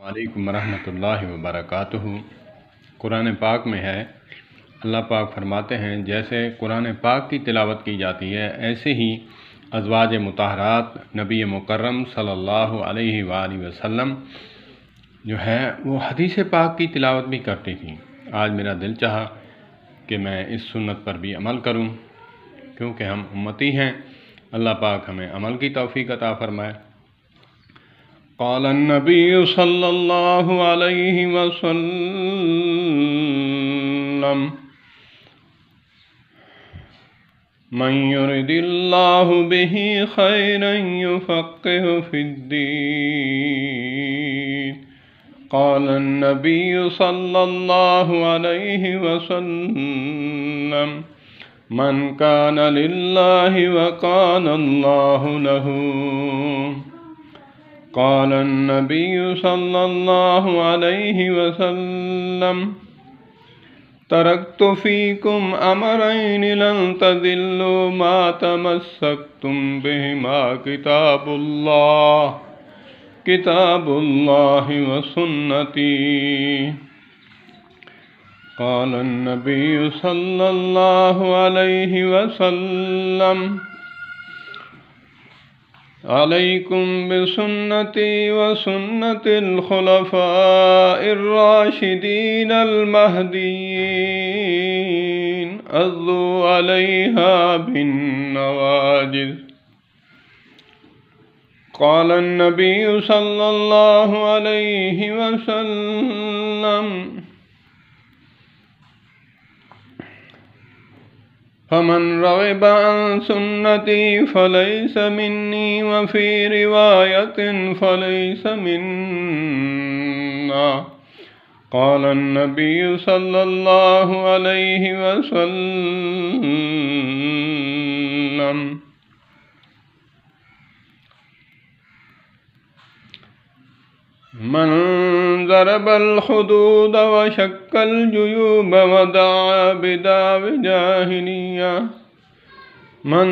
वालेकुम रहमतुल्लाहि व बरकातुहू। कुरान पाक में है, अल्लाह पाक फरमाते हैं, जैसे कुरान पाक की तिलावत की जाती है ऐसे ही अज़वाज मुताहरात नबी मुकर्रम सल्लल्लाहु अलैहि वसल्लम जो है वो हदीस पाक की तिलावत भी करती थी। आज मेरा दिल चाहा कि मैं इस सुन्नत पर भी अमल करूं, क्योंकि हम उम्मती हैं। अल्लाह पाक हमें अमल की तौफीक अता फरमाए। क़ाल नबी सल्लल्लाहु अलैहि वसल्लम मन युरिदिल्लाहु बिही खैरन युफ़क़्क़िहु फ़िद्दीन। क़ाल नबी सल्लल्लाहु अलैहि वसल्लम मन कान लिल्लाहि व कान अल्लाहु लहू। क़ाल नबी सल्लल्लाहु अलैहि वसल्लम तरक्तु फ़ीकुम अमरैन लन तज़िल्लू मा तमस्सक्तुम बिहिमा किताबुल्लाहि व सुन्नती। क़ाल नबी सल्लल्लाहु अलैहि वसल्लम अलैकुम बिसुन्नती व सुन्नतिल खुलफ़ाइर राशिदीनल महदीय्यीन अज़्ज़ू अलैहा बिन्नवाजिज़। क़ाल नबी सल्लल्लाहु अलैहि वसल्लम फमन रग़िब अन सुन्नती फ़लैस मिन्नी व फ़ी रिवायतिन फ़लैस मिन्ना। क़ाल नबी सल्लल्लाहु अलैहि वसल्लम मन ज़रबल हुदूद व शक्कल जुयूब व दआ बिदाव जाहिलिया। मन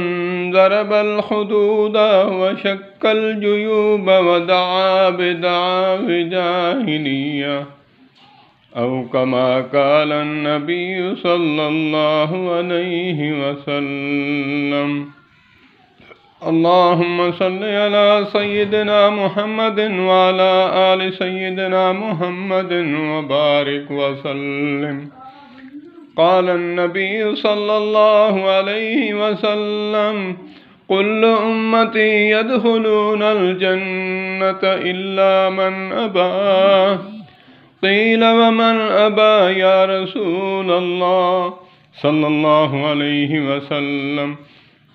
ज़रबल हुदूद व शक्कल जुयूब व दआ बिदाव जाहिलिया औ कमा क़ाल नबी सल्लल्लाहु अलैहि वसल्लम। अल्लाहुम्मा सल्लि अला सय्यिदिना मुहम्मदिन व अला आलि सय्यिदिना मुहम्मदिन व बारिक व सल्लिम। क़ाल नबी सल्लल्लाहु अलैहि वसल्लम कुल्लु उम्मती यदखुलूनल जन्नत इल्ला मन अबा। क़ील व मन अबा या रसूलल्लाह सल्लल्लाहु अलैहि वसल्लम।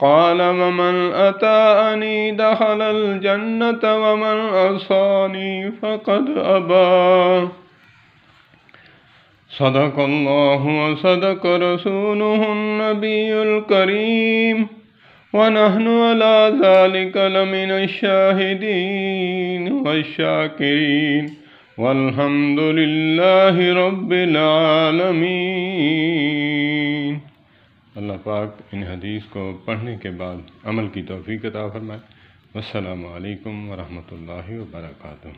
क़ाल वमन अताअनी दख़लल जन्नत वमन असानी फ़क़द अबा। सदक़ल्लाहु व सदक़ रसूलुहुन नबियुल करीम व नहनु अला ज़ालिका लमिनश शाहिदीन वश्शाकिरीन वल्हम्दुलिल्लाहि रब्बिल आलमीन। अल्लाह पाक इन हदीस को पढ़ने के बाद अमल की तौफीक अता फरमाए। वस्सलामु अलैकुम व रहमतुल्लाहि व बरकातुहू।